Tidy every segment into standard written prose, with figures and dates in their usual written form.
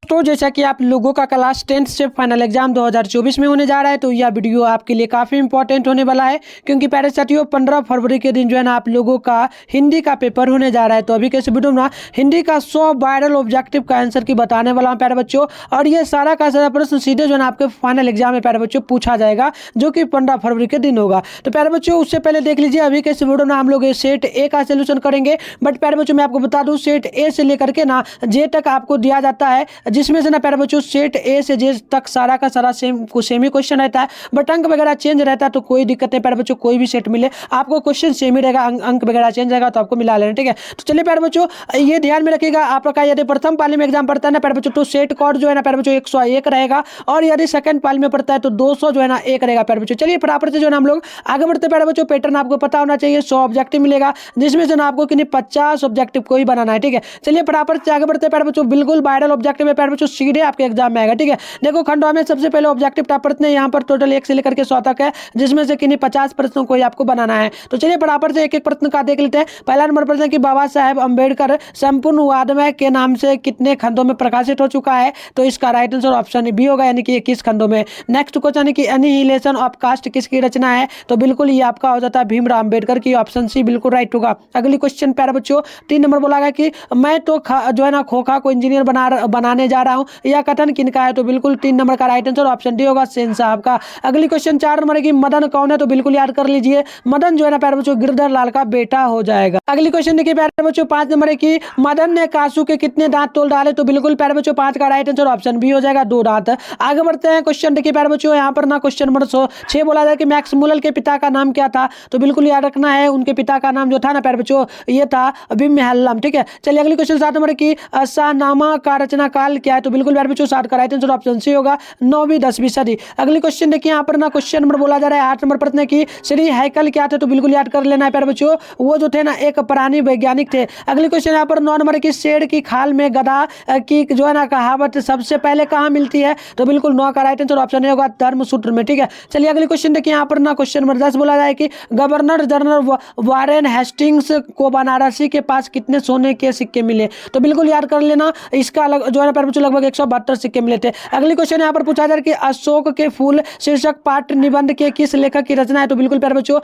दोस्तों जैसा कि आप लोगों का क्लास 10th से फाइनल एग्जाम 2024 में होने जा रहा है, तो यह वीडियो आपके लिए काफ़ी इंपॉर्टेंट होने वाला है। क्योंकि प्यारे साथियों 15 फरवरी के दिन जो है ना आप लोगों का हिंदी का पेपर होने जा रहा है। तो अभी कैसे वीडियो में ना हिंदी का 100 वायरल ऑब्जेक्टिव का आंसर की बताने वाला हूँ प्यारे बच्चों। और ये सारा का सारा प्रश्न सीधे जो है ना आपके फाइनल एग्जाम में प्यारे बच्चों पूछा जाएगा, जो कि 15 फरवरी के दिन होगा। तो प्यारे बच्चों उससे पहले देख लीजिए अभी कैसे वीडियो में हम लोग सेट ए का सोल्यूशन करेंगे। बट प्यारे बच्चों मैं आपको बता दूं सेट ए से लेकर के ना जे तक आपको दिया जाता है, जिसमें से ना प्यारे बच्चों सेट ए से जे तक सारा का सारा सेम ही क्वेश्चन रहता है। बट अंक वगैरह चेंज रहता है तो कोई दिक्कत नहीं प्यारे बच्चों, कोई भी सेट मिले आपको क्वेश्चन सेम ही रहेगा, अंक वगैरह चेंज रहेगा तो आपको मिला लेना, ठीक है। तो चलिए प्यारे बच्चों ये ध्यान में रखिएगा, आपका यदि प्रथम पाली में एग्जाम पढ़ता है ना प्यारे बच्चों तो सेट कोड जो है ना प्यारे बच्चों 101 रहेगा। और यदि सेकंड पाली में पढ़ता है तो 200 जो है ना 1 रहेगा प्यारे बच्चों। चलिए फटाफट से जो है ना हम लोग आगे बढ़ते प्यारे बच्चों। पैटर्न आपको पता होना चाहिए, 100 ऑब्जेक्टिव मिलेगा जिसमें से ना आपको कितने 50 ऑब्जेक्टिव को ही बनाना है, ठीक है। चलिए फटाफट से आगे बढ़ते प्यारे बच्चों। बिल्कुल वायरल ऑब्जेक्टिव है प्यारे बच्चों, सीधे आपके एग्जाम में आएगा, ठीक है। देखो खंडवा में सबसे पहले ऑब्जेक्टिव टाइप प्रश्न है, यहाँ पर टोटल 1 से लेकर के 100 तक है, जिसमें से किन्हीं 50 प्रश्नों को ही आपको बनाना है। तो चलिए फटाफट से एक एक प्रश्न का देख लेते हैं। पहला नंबर प्रश्न है कि बाबा साहेब अम्बेडकर संपूर्ण वाङ्मय के नाम से कितने खंडों में प्रकाशित हो चुका है। तो इसका राइट आंसर ऑप्शन बी होगा, यानी कि 21 खंडों में। नेक्स्ट क्वेश्चन है कि एनिहिलेशन ऑफ कास्ट किसकी रचना है। तो बिल्कुल ये आपका हो जाता है भीमराव अम्बेडकर की, ऑप्शन सी बिल्कुल राइट होगा। अगली क्वेश्चन प्यारे बच्चों 3 नंबर बोला गया कि मैं तो जो है ना खोखा को इंजीनियर बनाने जा रहा हूँ, यह कथन किनका है। तो बिल्कुल 3 नंबर का राइट आंसर ऑप्शन डी होगा, सेन साहब का। अगली क्वेश्चन 4 नंबर की मदन कौन है। तो बिल्कुल याद कर लीजिए मदन जो है ना प्यारे बच्चों गिरधर लाल का बेटा हो जाएगा। अगली क्वेश्चन देखिए प्यारे बच्चों 5 नंबर की मदन ने कासू के कितने दांत तोड़ डाले। तो बिल्कुल प्यारे बच्चों 5 का राइट आंसर ऑप्शन बी हो जाएगा, 2 दांत। आगे बढ़ते हैं क्वेश्चन देखिए प्यारे बच्चों, यहाँ पर ना क्वेश्चन नंबर 6 बोला जाए कि मैक्स मुलर के पिता का नाम क्या था। तो बिल्कुल याद रखना है उनके पिता का नाम जो था ना प्यारे बच्चों ये था बिम्हल्लम, ठीक है। चलिए अगली क्वेश्चन 7 नंबर की शाहनामा का रचना काल क्या है। तो बिल्कुल प्यारे बच्चों 7 का राइट आंसर ऑप्शन सी होगा, 9वीं 10वीं सदी। अगली क्वेश्चन देखिए यहाँ पर ना क्वेश्चन नंबर बोला जा रहा है 8 नंबर प्रश्न की श्री हैकल क्या थे। तो बिल्कुल याद कर लेना है प्यारे बच्चों, वो जो थे ना एक प्राणी वैज्ञानिक थे। अगली क्वेश्चन यहाँ पर 9 नंबर की शेर की खाल में गधा की जो है ना कहावत सबसे पहले कहाँ मिलती है। तो बिल्कुल 9 का राइट आंसर ऑप्शन होगा, धर्मसूत्र में, ठीक है। चलिए अगली क्वेश्चन देखिए यहाँ पर ना क्वेश्चन नंबर 10 बोला जाए कि गवर्नर जनरल वारेन हेस्टिंग्स को बनारसी के पास कितने सोने के सिक्के मिले। तो बिल्कुल याद कर लेना, इसका जो है ना प्यारे बच्चों लगभग 172 सिक्के मिले थे। अगली क्वेश्चन यहाँ पर पूछा जाए कि अशोक के फूल शीर्षक पाठ निबंध के किस लेखक की रचना है। तो बिल्कुल प्यारे बच्चों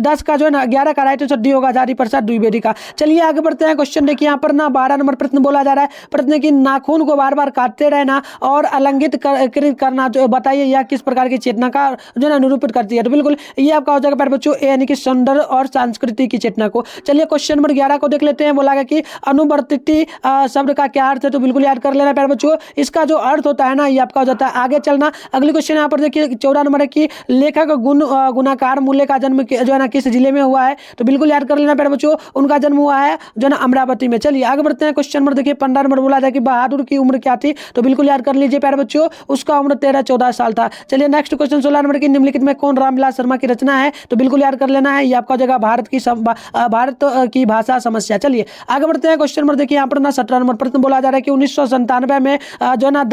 10 का जो है ना 11 का राइट आंसर डी होगा, हजारी प्रसाद द्विवेदी का। चलिए आगे बढ़ते हैं क्वेश्चन देखिए यहाँ पर ना 12 नंबर प्रश्न बोला जा रहा है। प्रश्न की नाखून को बार बार काटते रहना और अलंगित करना जो बताइए यह किस प्रकार की चेतना का जो है निरूपित करती है। तो बिल्कुल ये आपका हो जाएगा प्यारे बच्चों यानी कि सौंदर्य और संस्कृति की चेतना को। चलिए क्वेश्चन नंबर 11 को देख लेते हैं। बोला गया कि अनुवर्तिति शब्द का क्या अर्थ है। तो बिल्कुल याद कर लेना प्यारे बच्चों, इसका जो अर्थ होता है ना ये आपका हो जाता है आगे चलना। अगली क्वेश्चन यहाँ पर देखिए 14 नंबर है कि लेखक गुणाकार मूल्य का जन्म जो है ना किस जिले में हुआ है। तो बिल्कुल याद कर लेना प्यारे बच्चों, उनका जन्म हुआ है जो ना अमरावती में। चलिए आगे बढ़ते हैं क्वेश्चन नंबर देखिए 15 नंबर बोला जाए कि बहादुर की उम्र क्या थी। तो बिल्कुल याद कर लीजिए प्यारे बच्चों, उसका उम्र 13-14 साल था। चलिए नेक्स्ट क्वेश्चन 16 नंबर की निम्नलिखित में कौन रामविलास शर्मा की रचना है। तो बिल्कुल याद कर लेना है ये आपका जगह भारत की भाषा समस्या। चलिए आगे बढ़ते हैं क्वेश्चन नंबर देखिए यहाँ पर ना 17 नंबर प्रश्न बोला जा रहा है कि 1997 में जो ना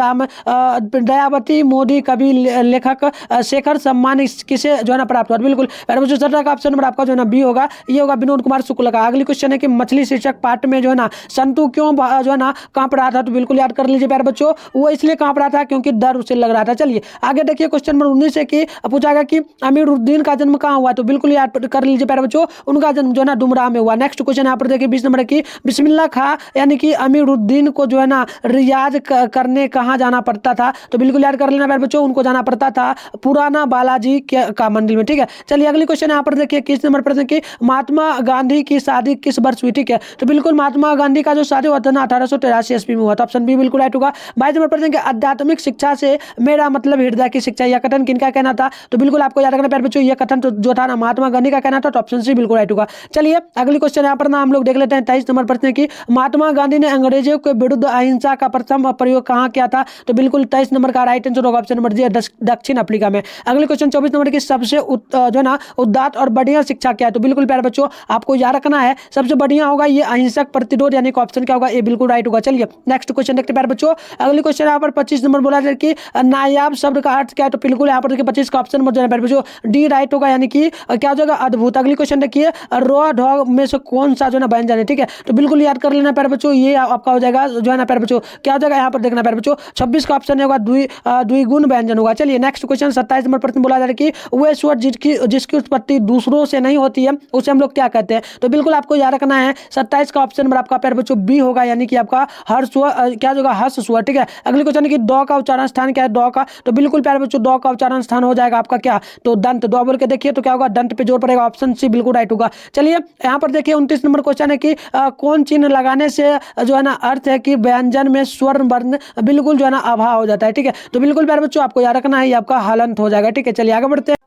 दयावती मोदी कवि लेखक शेखर सम्मान किसे जो है ना प्राप्त हुआ। बिल्कुल प्यारे बच्चों 17 का ऑप्शन नंबर आपका जो है ना बी होगा, ये होगा विनोद कुमार शुक्ल का। अगली क्वेश्चन है कि मछली शीर्षक पाठ में जो है ना संतु क्यों जो है ना कांप रहा था। तो बिल्कुल याद कर लीजिए प्यारे बच्चों, वो इसलिए कांप रहा था क्योंकि डर उसे लग रहा था। चलिए आगे देखिए क्वेश्चन नंबर 19 है कि पूछा गया कि अमीरुद्दीन का जन्म कहाँ हुआ। तो बिल्कुल याद कर लीजिए प्यारे बच्चों, उनका जन्म जो है ना डुमराव में हुआ। नेक्स्ट क्वेश्चन यहाँ पर देखिए 20 नंबर की बिस्मिल्लाह खां यानी कि अमीरुद्दीन को जो है ना रियाज करने कहाँ जाना पड़ता था। तो बिल्कुल याद कर लेना प्यारे बच्चों, उनको जाना पड़ता था पुराना बालाजी का मंदिर में, ठीक है। चलिए अगली क्वेश्चन यहाँ पर देखिए 21 नंबर प्रश्न की महात्मा गांधी की शादी किस वर्ष हुई, ठीक है। तो बिल्कुल महात्मा गांधी का जो शादी हुआ था ना 1883 ईस्वी में हुआ था, ऑप्शन बी बिल्कुल राइट होगा। 22 नंबर प्रश्न की आध्यात्मिक शिक्षा से मेरा मतलब हृदय की शिक्षा, यह कथन किनका कहना था। तो बिल्कुल आपको याद रखना प्यारे बच्चों, यह कथन तो जो था ना महात्मा गांधी का कहना था, तो ऑप्शन सी बिल्कुल राइट होगा। चलिए अगली क्वेश्चन यहाँ पर ना हम लोग देख लेते हैं 23 नंबर प्रश्न की महात्मा गांधी ने अंग्रेजों के विरुद्ध अहिंसा का प्रथम प्रयोग कहाँ किया था। तो बिल्कुल 23 नंबर का राइट आंसर होगा ऑप्शन नंबर डी, दक्षिण अफ्रीका में। अगले क्वेश्चन 24 नंबर की सबसे जो ना उदात्त और बढ़िया शिक्षा क्या है। तो बिल्कुल प्यारे बच्चों आपको याद रखना है सबसे बढ़िया होगा ये अहिंसक प्रतिरोध, यानी कि ऑप्शन क्या होगा, ये बिल्कुल राइट होगा। चलिए नेक्स्ट क्वेश्चन देखते हैं प्यारे बच्चों। अगले क्वेश्चन यहाँ पर 25 नंबर बोला जाए कि नायाब शब्द का अर्थ क्या है। तो बिल्कुल यहाँ पर देखिए 25 का ऑप्शन नंबर जो है प्यारे बच्चों डी राइट होगा, यानी कि क्या हो जाएगा अद्भुत। अगली क्वेश्चन देखिए रो ढोग में से कौन सा जो ना व्यंजन है, ठीक है। तो बिल्कुल याद कर लेना प्यारे बच्चों, ये आपका हो जाएगा जो है ना प्यारे बच्चों क्या हो जाएगा जाएगा यहाँ पर देखना प्यारे बच्चों 26 का ऑप्शन होगा द्विगुण व्यंजन होगा। चलिए नेक्स्ट क्वेश्चन 27 नंबर प्रश्न बोला जा रहा है कि वह स्वर जिसकी उत्पत्ति दूसरों से नहीं होती है उसे हम लोग क्या कहते हैं। तो बिल्कुल आपको याद रखना है 27 का ऑप्शन नंबर आपका प्यारे बच्चों बी होगा, यानी कि आपका हर स्वर क्या होगा, हर्ष स्वर। ठीक है, अगले क्वेश्चन है कि द का उच्चारण स्थान क्या है, द का। तो बिल्कुल प्यारे बच्चों द का उच्चारण स्थान हो जाएगा आपका क्या, तो दंत। द बोल के देखिए तो क्या होगा, दंत पे जोर पड़ेगा, ऑप्शन सी बिल्कुल राइट होगा। चलिए यहाँ पर देखिए 29 नंबर क्वेश्चन है कि कौन चिन्ह लगाने से जो है ना अर्थ है कि व्यंजन में स्वर वर्ण बिल्कुल जो है ना अभाव हो जाता है। ठीक है, तो बिल्कुल प्यारे बच्चों आपको याद रखना है ये आपका हलंत हो जाएगा। ठीक है, चलिए आगे बढ़ते हैं।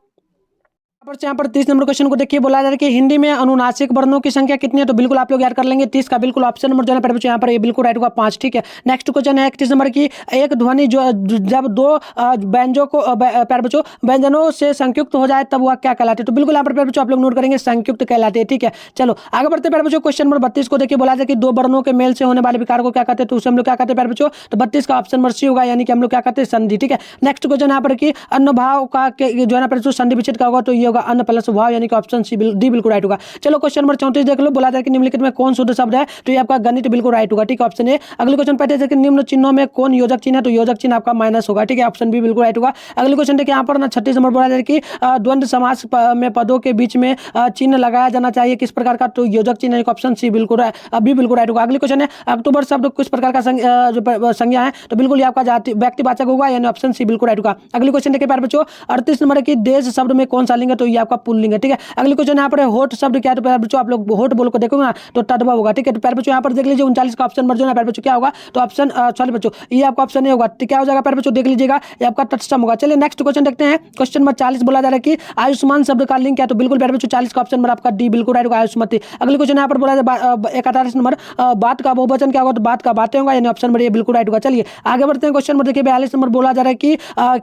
यहाँ पर 30 नंबर क्वेश्चन को देखिए बोला जा रहा है कि हिंदी में अनुनासिक वर्णों की संख्या कितनी है। तो बिल्कुल आप लोग याद कर लेंगे 30 का बिल्कुल ऑप्शन नंबर जो है बच्चों यहाँ पर ये बिल्कुल राइट होगा 5। ठीक है, नेक्स्ट क्वेश्चन है 31 नंबर की एक ध्वनि जो जब दो व्यंजनों को प्यारे बच्चों व्यंजनों से संयुक्त हो जाए तब वह क्या कहलाते हैं। तो बिल्कुल यहाँ पर प्यारे बच्चों आप लोग नोट करेंगे संयुक्त कहलाते हैं। ठीक है, चलो आगे बढ़ते प्यारे बच्चों। क्वेश्चन नंबर 32 को देखिए बोला जाए कि दो वर्णों के मेल से होने वाले विकार को क्या कहते हैं। तो उसे हम लोग क्या कहते हैं प्यारे बच्चों, तो 32 का ऑप्शन नंबर सी होगा, यानी कि हम लोग क्या कहते हैं संधि। ठीक है, नेक्स्ट क्वेश्चन यहाँ पर कि अन्न भाव का जो है ना संधि विच्छेद का होगा, तो ये होगा अन्न प्लस भाव, यानी कि ऑप्शन सी डी बिल्कुल राइट होगा। चलो क्वेश्चन नंबर 34 देख लो, बोला जाए कि निम्नलिखित में कौन शुद्ध शब्द है। तो ये आपका गणित बिल्कुल राइट होगा। ठीक है, ऑप्शन ए। अगले क्वेश्चन पढ़ते हैं कि निम्न चिन्हों में कौन योजक चिन्ह है। तो योजक चिन्ह आपका माइनस होगा। ठीक है, ऑप्शन बी बिल्कुल राइट होगा। अगले क्वेश्चन देखिए यहाँ पर ना 36 नंबर बोला जाए कि द्वंद्व समास में पदों के बीच में चिन्ह लगाया जाना चाहिए किस प्रकार का। तो योजक चिन्ह ऑप्शन सी बिल्कुल बी बिल्कुल राइट होगा। अगले क्वेश्चन है अक्टूबर शब्द किस प्रकार का जो संज्ञा है। तो बिल्कुल आपका जाति व्यक्तिवाचक होगा, यानी ऑप्शन सी बिल्कुल राइट होगा। अगले क्वेश्चन देखिए प्यारे बच्चों 38 नंबर की देश शब्द में कौन सा लिंग है। तो ये आपका पुल्लिंग है। ठीक है, अगले क्वेश्चन यहाँ पर होठ शब्द क्या है। तो प्यारे बच्चों आप लोग होठ बोल को देखोगे ना तो तदवा होगा। ठीक है, तो प्यारे बच्चों यहाँ पर देख लीजिए 39 का ऑप्शन नंबर जो है प्यारे बच्चों क्या होगा, तो ऑप्शन सॉरी बच्चों ये आपका ऑप्शन ए होगा। क्या हो जाएगा प्यारे बच्चों देख लीजिएगा, ये आपका तत्सम होगा। चलिए नेक्स्ट क्वेश्चन देखते हैं। क्वेश्चन नंबर 40 बोला जा रहा है कि आयुष्मान शब्द का लिंक क्या है। तो बिल्कुल प्यारे बच्चों 40 का ऑप्शन नंबर आपका डी बिल्कुल राइट होगा, आयुष्मती। अगले क्वेश्चन यहाँ पर बोला जाए 41 नंबर बात का बहुवचन क्या होगा। तो बात का बातें होगा, यानी ऑप्शन नंबर ये बिल्कुल राइट होगा। चलिए आगे बढ़ते हैं। क्वेश्चन नंबर देखिए 42 नंबर बोला जा रहा है कि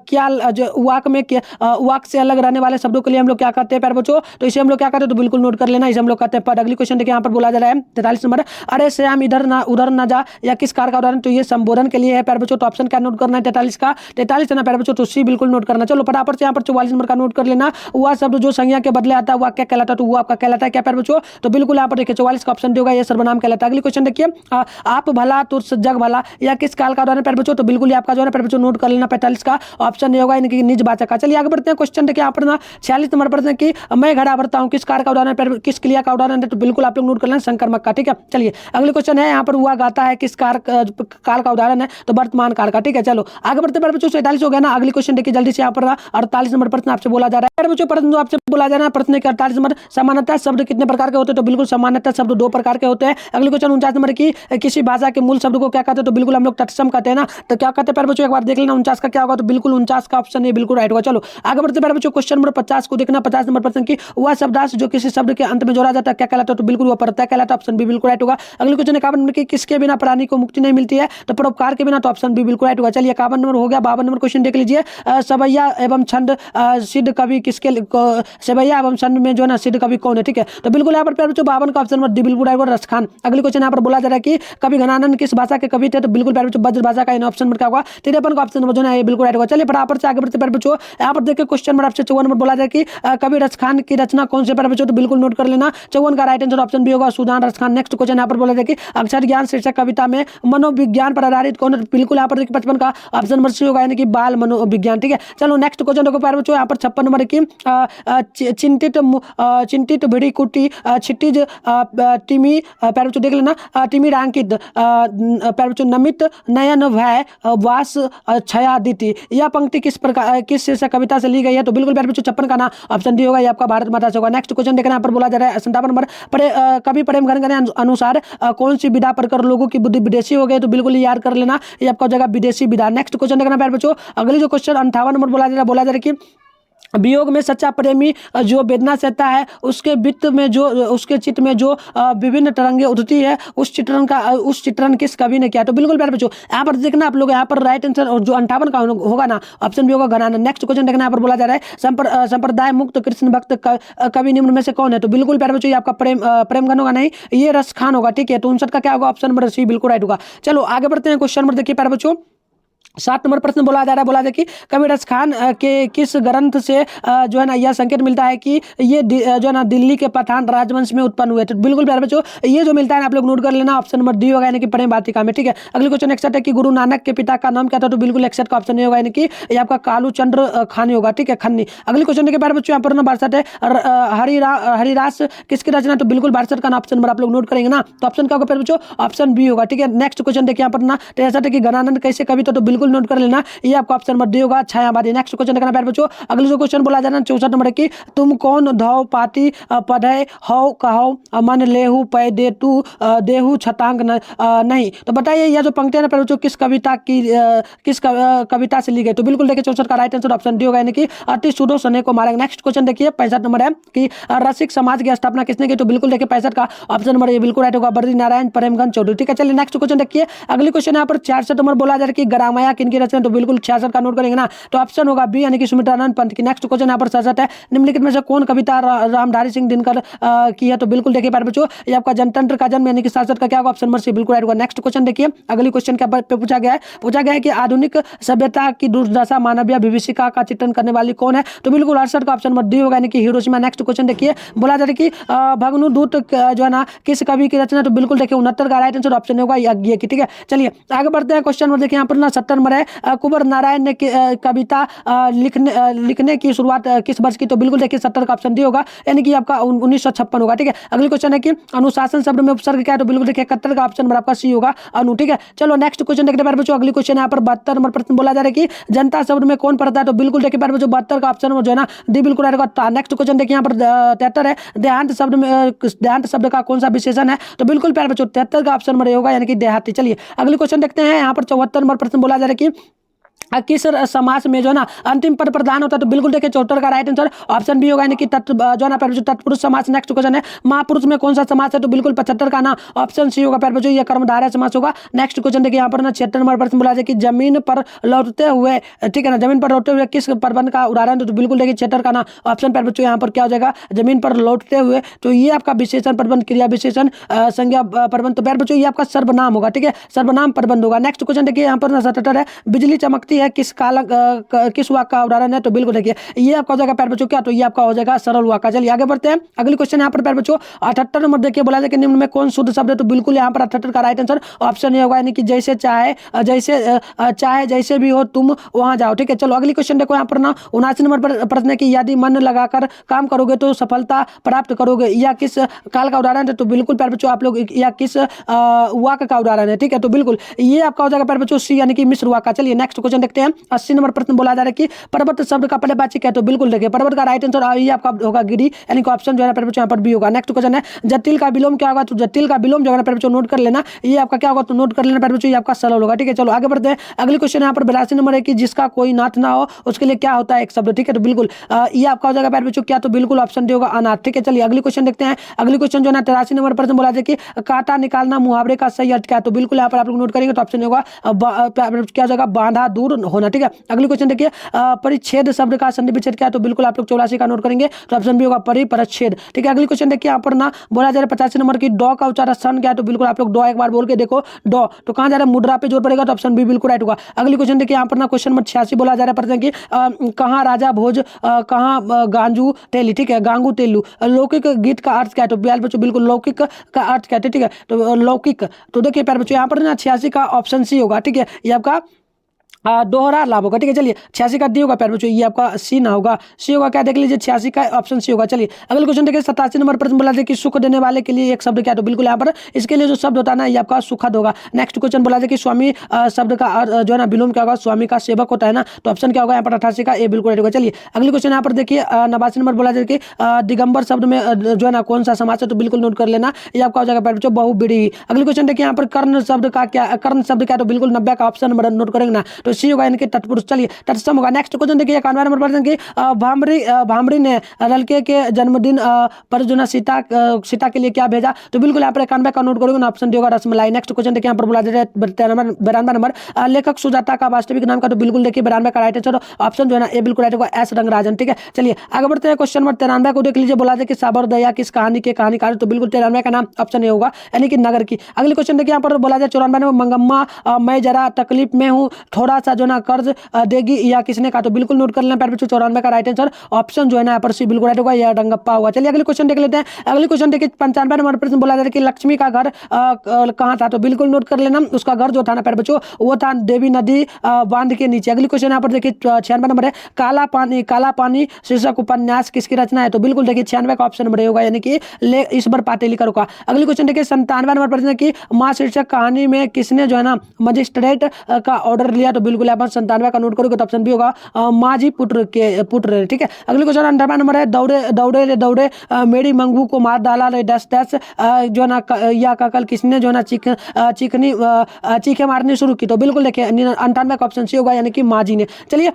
क्या वाक में वाक से अलग रहने वाले शब्दों के लिए हम लोग क्या करते हैं प्यारे बच्चों। तो इसे हम लोग क्या करते हैं, तो बिल्कुल नोट कर लेना, इसे हम लोग कहते हैं पद। अगली क्वेश्चन देखिए यहाँ पर बोला जा रहा है 43 नंबर अरे श्याम इधर ना उधर ना जा या किस कार का उदाहरण। तो ये संबोधन के लिए है प्यारे बच्चों। तो ऑप्शन क्या नोट करना है 43 का, 43 है ना प्यारे बच्चों, तो सी बिल्कुल नोट करना। चलो फटाफट से यहाँ पर 44 नंबर का नोट कर लेना। वह शब्द जो संज्ञा के बदले आता है वह क्या कहलाता है। तो वो आपका कहलाता है क्या प्यारे बच्चों। तो बिल्कुल यहाँ पर देखिए 44 का ऑप्शन डी होगा, ये सर्वनाम कहलाता है। अगली क्वेश्चन देखिए आप भला तो जग भला या किस काल का उदाहरण प्यारे बच्चों। तो बिल्कुल आपका जो है प्यारे बच्चों नोट कर लेना 45 का ऑप्शन होगा, यानी कि निज वाचक का। चलिए आगे बढ़ते हैं। क्वेश्चन देखिए यहाँ पर ना 46 नंबर पर कि मैं घड़ा भरता हूँ किस कार का उदाहरण, किस क्रिया का उदाहरण है। तो बिल्कुल आप लोग नोट कर लेना संकर्मक का। ठीक है, चलिए अगले क्वेश्चन है यहाँ पर हुआ गाता है किस काल का उदाहरण है। तो वर्तमान काल का। ठीक है, चलो आगे बढ़ते हैं बच्चों 47 हो गया ना। अगली क्वेश्चन देखिए जल्दी से यहाँ पर 48 नंबर प्रश्न आपसे बोला जा रहा है बच्चों। प्रश्न आपसे बोला जा रहा है प्रश्न के 48 नंबर समानता शब्द कितने प्रकार के होते हैं। तो बिल्कुल समानता शब्द 2 प्रकार के होते हैं। अगले क्वेश्चन 49 नंबर की किसी भाषा के मूल शब्द को क्या कहते हैं। तो बिल्कुल हम लोग तत्सम कहते हैं ना। तो क्या कहते हैं प्यारे बच्चों एक बार देख लेना 49 का क्या होगा। तो बिल्कुल 49 का ऑप्शन ये बिल्कुल राइट होगा। चलो आगे बढ़ते प्यारे बच्चों। क्वेश्चन नंबर 50 को देखना। 50 नंबर प्रश्न की वह शब्दांश जो किसी शब्द के अंत में जोड़ा जाता है क्या कहलाता है। तो बिल्कुल वो प्रत्यय कहलाता है, ऑप्शन बी बिल्कुल राइट होगा। अगले क्वेश्चन 51 नंबर की किसके बिना प्राणी को मुक्ति नहीं मिलती है। तो परोपकार के बिना, तो ऑप्शन बी बिल्कुल राइट होगा। चलिए 51 नंबर हो गया। 52 नंबर क्वेश्चन देख लीजिए सवैया एवं छंद सिद्ध कवि किसके सवैया एवं छंद में जो है ना सिद्ध कवि कौन है। ठीक है, तो बिल्कुल यहाँ पर प्यारे बच्चों 52 का ऑप्शन नंबर डी बिल्कुल राइट होगा, रसखान। अगले क्वेश्चन यहाँ पर बोला जा रहा है कि कवि घनानंद किस भाषा के कवि थे। तो बिल्कुल प्यारे बच्चों ब्रज भाषा का ऑप्शन नंबर क्या होगा 53 का ऑप्शन नंबर जो है बिल्कुल राइट होगा। चलिए फटाफट से आगे बढ़ते प्यारे बच्चों। यहाँ पर देखिए क्वेश्चन नंबर आपसे 54 नंबर बोला जाए कि कवि रसखान की रचना कौन से प्यारे बच्चों। तो बिल्कुल नोट कर लेना 54 का राइट आंसर ऑप्शन बी होगा सुजान रसखान। नेक्स्ट क्वेश्चन यहाँ पर बोला जाए कि अक्षर ज्ञान शीर्षक कविता में मनोविज्ञान पर आधारित कौन है। बिल्कुल यहाँ पर देखिए 55 का ऑप्शन नंबर सी होगा, यानी कि बाल मनोविज्ञान। ठीक है, चलो नेक्स्ट क्वेश्चन देखो प्यारे बच्चों। यहाँ पर 56 नंबर की चिंतित भिड़ी कुटी छिट्टीज टिमी प्यारे बच्चों देख लेना टिमी रांकित प्यारे बच्चों नमित नयन भय वास छयादिति। यह पंक्ति किस प्रकार किस शीर्षक कविता से ली गई है। तो बिल्कुल प्यारे बच्चों 56 का ना ऑप्शन डी होगा, ये आपका भारत माता से होगा। नेक्स्ट क्वेश्चन देखना यहाँ पर बोला जा रहा है 57 नंबर कवि प्रेम घन के अनुसार कौन सी विधा पढ़कर लोगों की बुद्धि विदेशी हो गई। तो बिल्कुल याद कर लेना ये आपका जगह विदेशी विधा। नेक्स्ट क्वेश्चन देखना प्यारे बच्चों। अगली जो क्वेश्चन 58 नंबर बोला जा रहा है कि वियोग में सच्चा प्रेमी जो वेदना सहता है उसके वित्त में जो उसके चित्त में जो विभिन्न तरंगे उठती है उस चित्रण किस कवि ने किया। तो बिल्कुल प्यारे बच्चों यहाँ पर देखना आप लोग यहाँ पर राइट आंसर और जो 58 का होगा ना ऑप्शन भी होगा घनाना। नेक्स्ट क्वेश्चन देखना यहाँ पर बोला जा रहा है संप्रदाय मुक्त कृष्ण भक्त कवि निम्न में से कौन है। तो बिल्कुल प्यारे बच्चों ये आपका प्रेमगन होगा, नहीं ये रसखान होगा। ठीक है, तो 59 का क्या होगा ऑप्शन नंबर सी बिल्कुल राइट होगा। चलो आगे बढ़ते हैं। क्वेश्चन नंबर देखिए प्यारे बच्चों 7 नंबर प्रश्न बोला जा रहा है, बोला जाए कि कबीर रस खान के किस ग्रंथ से जो है ना यह संकेत मिलता है कि ये जो है ना दिल्ली के पठान राजवंश में उत्पन्न हुए। तो बिल्कुल प्यारे बच्चों ये जो मिलता है ना आप लोग नोट कर लेना, ऑप्शन नंबर डी होगा यानी कि प्रेम वाटिका में। ठीक है, अगले क्वेश्चन 61 है कि गुरु नानक के पिता का नाम क्या था। तो बिल्कुल 61 का ऑप्शन नहीं होगा यानी कि ये आपका कालू चंद्र खानी होगा। ठीक है, खन्नी। अगले क्वेश्चन के प्यारे बच्चों यहाँ पर ना 62 है हरिरास किसकी रचना। तो बिल्कुल 62 का ऑप्शन नंबर आप लोग नोट करेंगे ना, तो ऑप्शन क्या होगा प्यारे बच्चों, ऑप्शन बी होगा। ठीक है, नेक्स्ट क्वेश्चन देखिए यहाँ पर ना 63 है कि गणानंद कैसे कवि था। तो बिल्कुल नोट कर लेना, ये आपका ऑप्शन नंबर डी होगा, छायावादी। नेक्स्ट क्वेश्चन देखना प्यारे बच्चों, अगले जो क्वेश्चन बोला जा रहा है 64 नंबर की, तुम कौन धौ पाती पढ़े हौ कहो मन लेहू पै दे तू देहू छतांग नहीं। तो बताइए यह जो पंक्ति है ना प्यारे बच्चों किस कविता की किस कविता से ली गई। तो बिल्कुल देखिए 64 का राइट आंसर ऑप्शन डी होगा यानी कि अति सुडो सने को मारेंगे। नेक्स्ट क्वेश्चन देखिए 65 नंबर है कि रसिक समाज की स्थापना किसने की। तो बिल्कुल देखिए 65 का ऑप्शन नंबर ये बिल्कुल राइट होगा, बद्री नारायण प्रेमगंज चौधरी। ठीक है, चलिए नेक्स्ट क्वेश्चन देखिए, अगली क्वेश्चन यहाँ पर 66 नंबर बोला जा रहा है कि ग्रामया किनकी रचना। तो बिल्कुल 66 का नोट करेंगे ना, तो ऑप्शन होगा बी यानी कि सुमित्रानंद पंत की। नेक्स्ट क्वेश्चन यहाँ पर 67 है, निम्नलिखित में से कौन कविता रामधारी सिंह दिनकर की है। तो बिल्कुल देखिए प्यारे बच्चों ये आपका जनतंत्र का जन्म यानी कि 67 का क्या होगा, ऑप्शन नंबर सी बिल्कुल राइट होगा। नेक्स्ट क्वेश्चन देखिए, अगली क्वेश्चन क्या पूछा गया है कि आधुनिक सभ्यता की दुर्दशा मानवीय विभीषिका का चित्रण करने वाली कौन है। तो बिल्कुल 68 का ऑप्शन नंबर डी होगा यानी कि हिरोशिमा। नेक्स्ट क्वेश्चन देखिए, बोला जा रहा है कि भग्नदूत जो है ना किस कवि की रचना। तो बिल्कुल देखिए 69 का राइट आंसर ऑप्शन होगा यज्ञ की। ठीक है, चलिए आगे बढ़ते हैं क्वेश्चन नंबर देखिए यहाँ पर ना 70 नंबर है, कुंवर नारायण ने कविता लिखने की शुरुआत किस वर्ष की। तो बिल्कुल देखिए 70 का ऑप्शन डी होगा यानी कि आपका 1956 होगा। ठीक है, अगली क्वेश्चन है कि अनुशासन शब्द में उपसर्ग क्या है। तो बिल्कुल देखिए 71 का ऑप्शन आपका सी होगा अनु। ठीक है, चलो नेक्स्ट क्वेश्चन देखते हैं बच्चों, अगली क्वेश्चन यहाँ पर 72 नंबर प्रश्न बोला जा रहा है कि जनता शब्द में कौन पड़ता है। तो बिल्कुल देखिए बच्चों 72 का ऑप्शन जो है ना डी बिल्कुल रहेगा। नेक्स्ट क्वेश्चन देखिए यहाँ पर 73 है, देहांत शब्द में देहांत शब्द का कौन सा विशेषण है। तो बिल्कुल प्यारे बच्चों 73 का ऑप्शन नंबर होगा यानी कि देहाती। चलिए अगली क्वेश्चन देखते हैं, यहाँ पर 74 नंबर प्रश्न बोला जा रहा है कि किस समास में जो है ना अंतिम पद प्रदान होता है। तो बिल्कुल देखिए 74 का राइट आंसर ऑप्शन बी होगा यानी कि जो है ना तत्पुरुष समास। नेक्स्ट क्वेश्चन है महापुरुष में कौन सा समास है। तो बिल्कुल 75 का ना ऑप्शन सी होगा प्यारे बच्चों, ये कर्मधारय समास होगा। नेक्स्ट क्वेश्चन देखिए यहाँ पर ना 76 नंबर प्रश्न बोला जाए कि जमीन पर लौटते हुए, ठीक है ना, जमीन पर लौटते हुए किस प्रबंध का उदाहरण। तो बिल्कुल देखिए 76 का ना ऑप्शन प्यारे बच्चों यहाँ पर क्या हो जाएगा, जमीन पर लौटते हुए। तो ये आपका विशेषण प्रबंध, क्रिया विशेषण, संज्ञा प्रबंध। तो प्यारे बच्चों ये आपका सर्वनाम होगा। ठीक है, सर्वनाम प्रबंध होगा। नेक्स्ट क्वेश्चन देखिए यहाँ पर ना 77 है, बिजली चमकती है किस काल किस वाक्य का उदाहरण है। तो बिल्कुल देखिए ये आपका हो जाएगा प्यारे बच्चों क्या, तो ये आपका हो जाएगा सरल वाक्य। चलिए आगे बढ़ते हैं, अगली क्वेश्चन यहाँ पर प्यारे बच्चों 78 नंबर देखिए, बोला जाए कि निम्न में कौन शुद्ध शब्द है। तो बिल्कुल यहाँ पर 78 का राइट आंसर ऑप्शन ये होगा यानी कि जैसे चाहे जैसे भी हो तुम वहां जाओ। ठीक है, चलो अगली क्वेश्चन देखो यहाँ पर ना 79 नंबर पर प्रश्न है कि यदि मन लगाकर काम करोगे तो सफलता प्राप्त करोगे, या किस काल का उदाहरण है। तो बिल्कुल प्यारे बच्चों आप लोग या किस वाक्य का उदाहरण है। ठीक है, तो बिल्कुल ये आपका हो जाएगा प्यारे बच्चों सी यानी कि मिश्र वाक्य। चलिए नेक्स्ट क्वेश्चन देखते हैं, 80 नंबर प्रश्न बोला जा रहा है कि पर्वत शब्द का पर्यायवाची है। तो बिल्कुल देखिए पर्वत का राइट आंसर ये आपका होगा गिरी यानी कि ऑप्शन जो है प्यारे बच्चों यहाँ पर बी होगा। नेक्स्ट क्वेश्चन है जटिल का विलोम क्या होगा। तो जटिल का विलोम जो है प्यारे बच्चों नोट कर लेना, ये आपका क्या होगा, तो नोट कर लेना प्यारे बच्चों, ये आपका सरल होगा। ठीक है, चलो आगे बढ़ते हैं, अगली क्वेश्चन यहाँ पर 82 नंबर है कि जिसका कोई नाथ ना हो उसके लिए क्या होता है एक शब्द। ठीक है, तो बिल्कुल ये आपका हो जाएगा प्यारे बच्चों क्या, तो बिल्कुल ऑप्शन डी होगा अनाथ। ठीक है, चलिए अगली क्वेश्चन देखते हैं, अगली क्वेश्चन जो है 83 नंबर प्रश्न बोला जाए कि कांटा निकालना मुहावरे का सही अर्थ क्या है। तो बिल्कुल यहाँ पर आप लोग नोट करेंगे तो ऑप्शन होगा क्या जगह बांधा दूर होना। ठीक है, अगली क्वेश्चन देखिए परिच्छेद शब्द का संधि विच्छेद क्या है। तो बिल्कुल आप लोग 84 का नोट करेंगे तो ऑप्शन बी होगा परिच्छेद। ठीक है, अगली क्वेश्चन देखिए यहाँ पर ना बोला जा रहा है 85 नंबर की डॉ का उच्चारण क्या है। तो बिल्कुल आप लोग डॉ एक बार बोल के देखो डॉ, तो कहाँ जा रहा है मुद्रा पे जोर पड़ेगा। तो ऑप्शन बी बिल्कुल राइट होगा। अगली क्वेश्चन देखिए यहाँ पर ना क्वेश्चन नंबर 86 बोला जा रहा है प्रश्न की कहाँ राजा भोज कहाँ गांजू तेली। ठीक है, गांगू तेलू लौकिक गीत का अर्थ क्या है। तो बच्चों बिल्कुल लौकिक का अर्थ क्या है। ठीक है, तो लौकिक, तो देखिए प्यारे बच्चों यहाँ पर ना 86 का ऑप्शन सी होगा। ठीक है, ये आपका दोहरा लाभ होगा। ठीक है, चलिए 86 का डी होगा प्यारे बच्चों, ये आपका सी ना होगा, सी होगा क्या देख लीजिए 86 का ऑप्शन सी होगा। चलिए अगले क्वेश्चन देखिए 87 नंबर प्रश्न बोला जाए कि सुख देने वाले के लिए एक शब्द क्या है। तो बिल्कुल यहाँ पर इसके लिए जो शब्द होता है ना ये आपका सुखद होगा। नेक्स्ट क्वेश्चन बोला जाए कि स्वामी शब्द का जो है ना विलोम क्या होगा, स्वामी का सेवक होता है ना। तो ऑप्शन क्या होगा यहाँ पर 88 का ए बिल्कुल राइट होगा। चलिए अगले क्वेश्चन यहाँ पर देखिए 89 नंबर बोला जाए कि दिगंबर शब्द में जो है ना कौन सा समास है। तो बिल्कुल नोट कर लेना, ये आपका हो जाएगा प्यारे बच्चों बहुब्रीहि। अगले क्वेश्चन देखिए यहाँ पर कर्ण शब्द का क्या, कर्ण शब्द क्या है। तो बिल्कुल 90 का ऑप्शन नंबर नोट करेंगे ना, तो सी होगा यानी कि तत्पुरुष। चलिए तत्सम होगा। नेक्स्ट क्वेश्चन देखिए 91 नंबर प्रश्न की भामरी ने लड़के के जन्मदिन पर जो ना सीता के लिए क्या भेजा। तो बिल्कुल यहाँ पर 91 का नोट करोगे ना, ऑप्शन डी होगा रसमलाई। नेक्स्ट क्वेश्चन देखिए यहाँ पर बोला जा रहा है 92 नंबर लेखक सुजाता का वास्तविक नाम का। तो बिल्कुल देखिए 92 का राइट आंसर ऑप्शन जो है ना ये बिल्कुल राइट होगा एस रंगराजन। ठीक है, चलिए आगे बढ़ते हैं, क्वेश्चन नंबर 93 को देख लीजिए, बोला जाए कि साबर दया किस कहानी के कहानीकार। तो बिल्कुल 93 का नाम ऑप्शन ए होगा यानी कि नगर की। अगले क्वेश्चन देखिए यहाँ पर बोला जाए 94 में मंगम्मा मैं जरा तकलीफ में हूँ थोड़ा थोड़ा सा जो ना कर्ज देगी या किसने कहा, तो बिल्कुल नोट कर लेना प्यारे बच्चों। 94 का राइट आंसर ऑप्शन जो है ना यहाँ पर सी बिल्कुल राइट होगा, यह रंगप्पा होगा। चलिए अगले क्वेश्चन देख लेते हैं। अगले क्वेश्चन देखिए 95 नंबर प्रश्न बोला जाता है कि लक्ष्मी का घर कहाँ था, तो बिल्कुल नोट कर लेना। उसका घर जो था ना प्यारे बच्चों वो था देवी नदी बांध के नीचे। अगली क्वेश्चन यहाँ पर देखिए 96 नंबर है, काला पानी शीर्षक उपन्यास किसकी रचना है, तो बिल्कुल देखिए 96 का ऑप्शन नंबर होगा, यानी कि ईश्वर पातेलीकर होगा। अगली क्वेश्चन देखिए 97 नंबर प्रश्न की माँ शीर्षक कहानी में किसने जो है ना मजिस्ट्रेट का ऑर्डर लिया, तो बिल्कुल यहाँ पर 97 का नोट करोगे तो ऑप्शन भी होगा माँ पुत्र। ठीक है। अगले क्वेश्चन 98 नंबर है, दौड़े दौड़े मेरी मंगू को मार डाला रे डस डस जो है ना या ककल किसने जो है ना चीखे मारनी शुरू की, तो बिल्कुल देखिए 98 का ऑप्शन सी होगा, यानी कि माँ जी ने। चलिए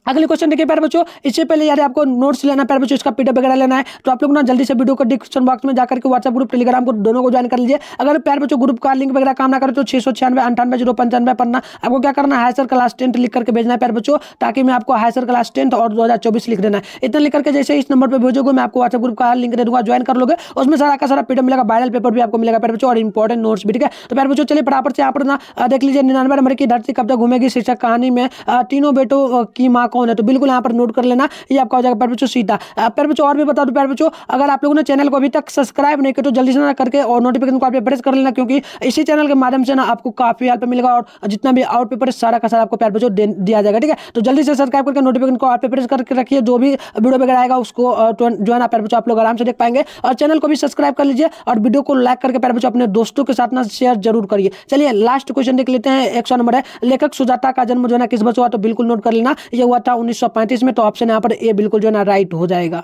अगले क्वेश्चन देखिए प्यारे बच्चों, इससे पहले यार आपको नोट्स लेना प्यारे बच्चों, इसका पीडीएफ वगैरह लेना है, तो आप लोग ना जल्दी से वीडियो को डिस्क्रिप्शन बॉक्स में जाकर के व्हाट्सएप ग्रुप टेलीग्राम को दोनों को ज्वाइन कर लीजिए। अगर प्यारे बच्चों ग्रुप का लिंक वगैरह काम ना करे तो 696 पन्ना आपको क्या करना है, हाई सर क्लास 10 लिख करके भेजना है प्यारे बच्चों, ताकि मैं आपको हाई सर क्लास 10 और 2024 लिख देना है। इतना लिख करके जैसे इस नंबर पर भेजोगे मैं आपको व्हाट्सएप ग्रुप का लिंक दे दूंगा, ज्वाइन कर लोगे, उसमें सारा का सारा पीडीएफ मिलेगा, वायरल पेपर भी आपको मिलेगा प्यारे बच्चों, और इंपॉर्टेंट नोट्स भी। ठीक है, तो प्यारे बच्चों चलिए फटाफट से यहाँ पर ना देख लीजिए 99 नंबर की धरती कब तक घूमेगी शीर्षक कहानी में तीनों बेटों की माँ कौन है, तो बिल्कुल यहाँ पर नोट कर लेना, ये आपका हो जाएगा प्यारे बच्चों सीधा। प्यारे बच्चों और भी बता दूं प्यारे बच्चों, अगर आप लोगों ने चैनल को अभी तक सब्सक्राइब नहीं किया तो जल्दी से ना करके और नोटिफिकेशन को आप प्रेस कर लेना, क्योंकि इसी चैनल के माध्यम से ना आपको काफी हेल्प मिलेगा और जितना भी आउट पेपर है सारा का सारा आपको प्यारे बच्चों दिया जाएगा। ठीक है, तो जल्दी से सब्सक्राइब करके नोटिफिकेशन को आप प्रेस करके रखिए, जो भी वीडियो वगैरह आएगा उसको जो है ना प्यारे बच्चों आप लोग आराम से देख पाएंगे, और चैनल को भी सब्सक्राइब कर लीजिए और वीडियो को लाइक करके प्यारे बच्चों अपने दोस्तों के साथ ना शेयर जरूर करिए। चलिए लास्ट क्वेश्चन देख लेते हैं। 100 नंबर है, लेखक सुजाता का जन्म जो है ना किस वर्ष हुआ, तो बिल्कुल नोट कर लेना, ये हुआ था 1935 में, तो ऑप्शन यहाँ पर ए बिल्कुल जो है ना राइट हो जाएगा।